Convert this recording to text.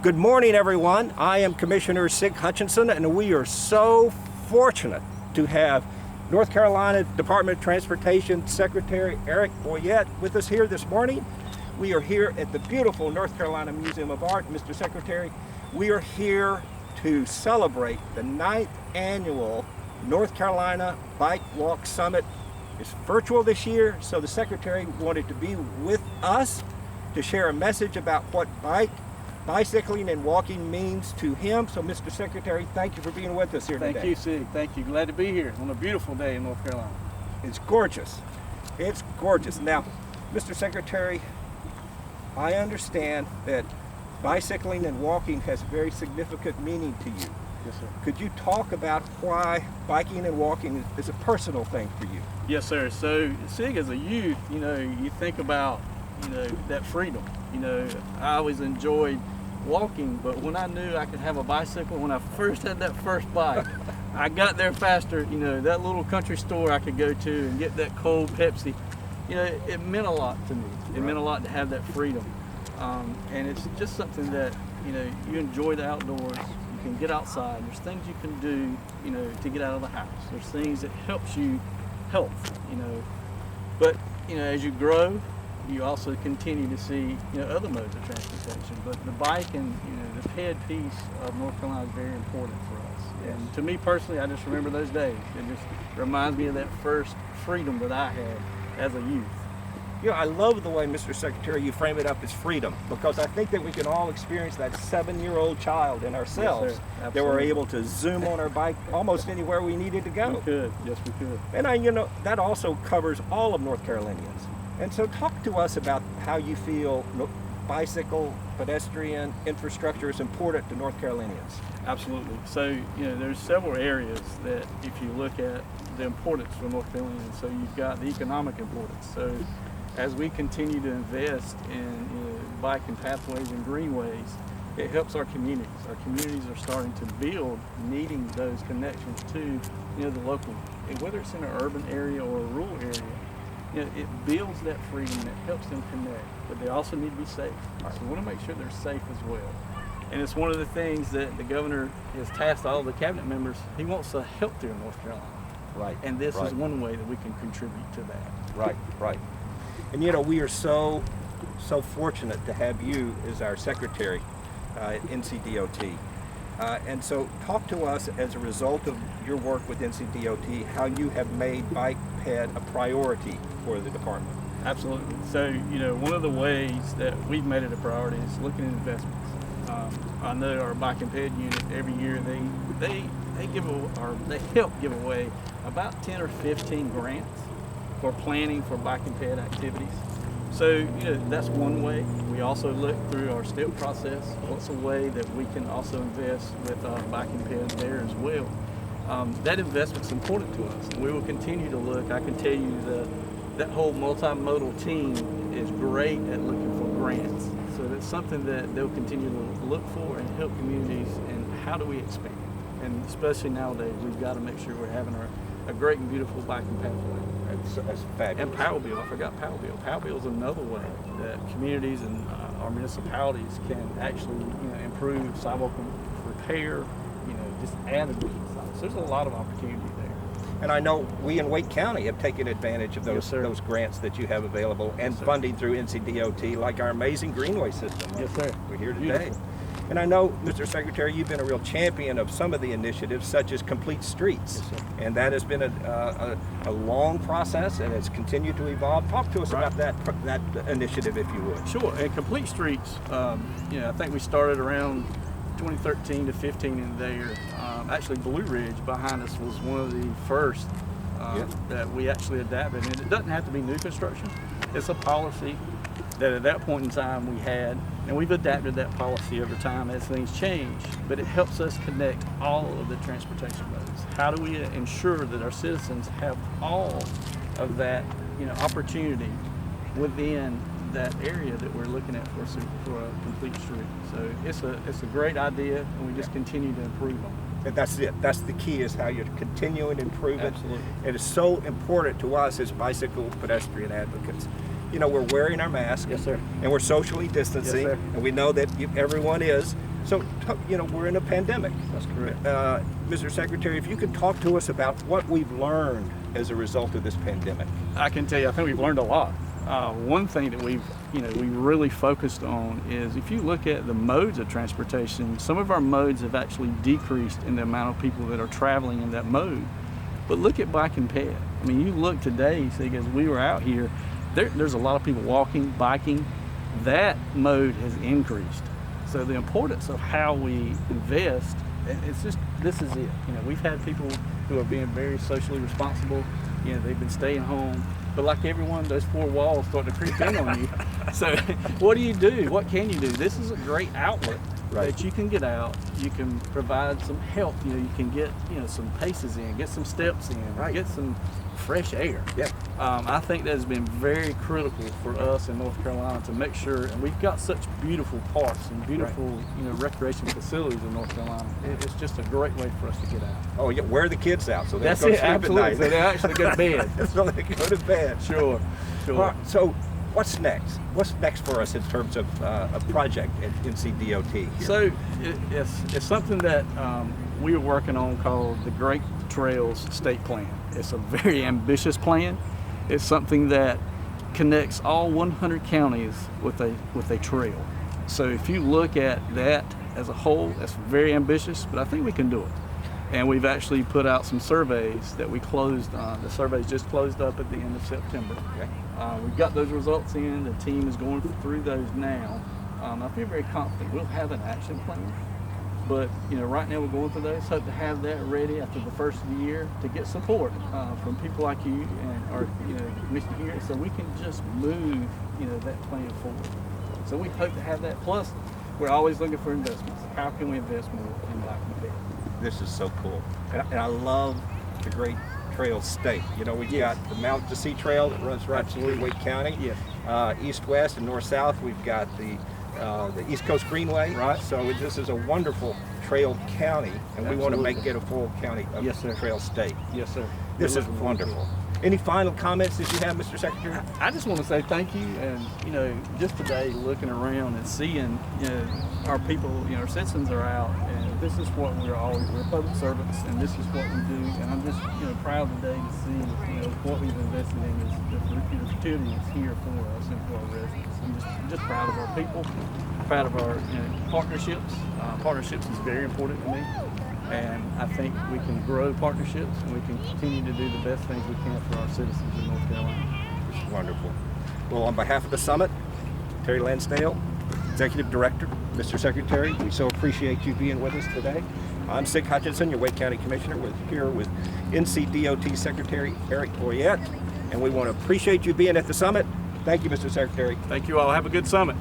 Good morning, everyone. I am Commissioner Sig Hutchinson, and we are so fortunate to have North Carolina Department of Transportation Secretary Eric Boyette with us here this morning. We are here at the beautiful North Carolina Museum of Art. Mr. Secretary, we are here to celebrate the 9th annual North Carolina Bike Walk Summit. It's virtual this year, so the Secretary wanted to be with us to share a message about what bicycling and walking means to him. So, Mr. Secretary, thank you for being with us here today. Thank you, Sig. Thank you. Glad to be here on a beautiful day in North Carolina. It's gorgeous. It's gorgeous. Now, Mr. Secretary, I understand that bicycling and walking has very significant meaning to you. Yes, sir. Could you talk about why biking and walking is a personal thing for you? Yes, sir. So, Sig, as a youth, you think about, that freedom. I always enjoyed walking, but when I knew I could have a bicycle, when I first had that first bike, I got there faster. That little country store I could go to and get that cold Pepsi, it meant a lot to me. It meant a lot to have that freedom. And it's just something that, you enjoy the outdoors. You can get outside. There's things you can do, to get out of the house. There's things that helps you health, But, as you grow, you also continue to see, other modes of transportation. But the bike and, the ped piece of North Carolina is very important for us. Yes. And to me personally, I just remember those days. It just reminds me of that first freedom that I had as a youth. I love the way, Mr. Secretary, you frame it up as freedom, because I think that we can all experience that 7-year-old child in ourselves, Yes, that we're able to zoom on our bike almost anywhere we needed to go. We could, yes we could. And that also covers all of North Carolinians. And so talk to us about how you feel bicycle, pedestrian infrastructure is important to North Carolinians. Absolutely. So, there's several areas that if you look at the importance for North Carolinians, so you've got the economic importance. So as we continue to invest in bike and pathways and greenways, it helps our communities. Our communities are starting to build, needing those connections to the local, and whether it's in an urban area or a rural area, it builds that freedom and it helps them connect, but they also need to be safe. So we want to make sure they're safe as well. And it's one of the things that the governor has tasked all the cabinet members. He wants a healthier North Carolina. Right. And this is one way that we can contribute to that. Right. And we are so fortunate to have you as our secretary at NCDOT. And so talk to us, as a result of your work with NCDOT, how you have made bike ped a priority for the department. Absolutely. So, one of the ways that we've made it a priority is looking at investments. I know our bike and ped unit every year they help give away about 10 or 15 grants for planning for bike and ped activities. So, that's one way. We also look through our STEP process. What's a way that we can also invest with bike and ped there as well? That investment's important to us. We will continue to look. I can tell you that whole multimodal team is great at looking for grants. So that's something that they'll continue to look for and help communities. And how do we expand? And especially nowadays, we've got to make sure we're having a great and beautiful bike and pathway. That's fabulous. And Power Bill, I forgot Power Bill. Power Bill is another way that communities and our municipalities can actually improve sidewalk repair, just add additional sidewalks. So there's a lot of opportunity there. And I know we in Wake County have taken advantage of those grants that you have available and funding through NCDOT, like our amazing greenway system. Yes, sir. We're here today. Beautiful. And I know, Mr. Secretary, you've been a real champion of some of the initiatives, such as Complete Streets. Yes, sir. And that has been a long process, and it's continued to evolve. Talk to us about that initiative, if you would. Sure. And Complete Streets, I think we started around 2013 to 15 in there. Actually, Blue Ridge behind us was one of the first that we actually adapted. And it doesn't have to be new construction. It's a policy that at that point in time we had, and we've adapted that policy over time as things change, but it helps us connect all of the transportation modes. How do we ensure that our citizens have all of that opportunity within that area that we're looking at for a complete street? So it's a great idea, and we just continue to improve on it. And that's it. That's the key, is how you're continuing to improve it. Absolutely. It is so important to us as bicycle pedestrian advocates. We're wearing our masks. Yes, sir. And we're socially distancing. Yes, sir. And we know that everyone is. So, we're in a pandemic. That's correct. Mr. Secretary, if you could talk to us about what we've learned as a result of this pandemic. I can tell you, I think we've learned a lot. One thing that we really focused on is if you look at the modes of transportation, some of our modes have actually decreased in the amount of people that are traveling in that mode. But look at bike and ped. I mean, you look today, see, as we were out here, there's a lot of people walking, biking. That mode has increased. So the importance of how we invest, this is it. We've had people who are being very socially responsible. They've been staying home. But like everyone, those four walls start to creep in on you. So what do you do? What can you do? This is a great outlet that you can get out. You can provide some help. You can get some paces in, get some steps in, get some fresh air. Yeah. I think that has been very critical for us in North Carolina to make sure, and we've got such beautiful parks and beautiful recreation facilities in North Carolina. It's just a great way for us to get out. Oh, yeah, wear the kids out so they That's go to it, sleep absolutely. at night. So they actually go to bed. So they go to bed. Sure. So what's next? What's next for us in terms of a project at NCDOT here? So it's something that we are working on called the Great Trails State Plan. It's a very ambitious plan. It's something that connects all 100 counties with a trail. So if you look at that as a whole, that's very ambitious, but I think we can do it. And we've actually put out some surveys that we closed on. The surveys just closed up at the end of September. Okay. We've got those results in. The team is going through those now. I feel very confident we'll have an action plan. But right now we're going through those. Hope to have that ready after the first of the year to get support from people like you and our commission here, so we can just move that plan forward. So we hope to have that. Plus, we're always looking for investments. How can we invest more in bike and ped? This is so cool, and I love the Great Trails State. We've got the Mount to Sea Trail that runs right through Wake County. Yes. East-west and north-south, we've got the East Coast Greenway. Right. So this is a wonderful trail county, and we want to make it a full county of trail state. Yes, sir. This is wonderful. Any final comments that you have, Mr. Secretary? I just want to say thank you, and just today looking around and seeing our people, our citizens are out, and this is what we're public servants, and this is what we do, and I'm just proud today to see what we've invested in is the opportunity is here for us and for our residents. I'm just proud of our people, proud of our partnerships. Partnerships is very important to me. And I think we can grow partnerships and we can continue to do the best things we can for our citizens in North Carolina. It's wonderful. Well, on behalf of the summit, Terry Lansdale, Executive Director, Mr. Secretary, we so appreciate you being with us today. I'm Sig Hutchinson, your Wake County Commissioner, here with NCDOT Secretary Eric Boyette, and we want to appreciate you being at the summit. Thank you, Mr. Secretary. Thank you all. Have a good summit.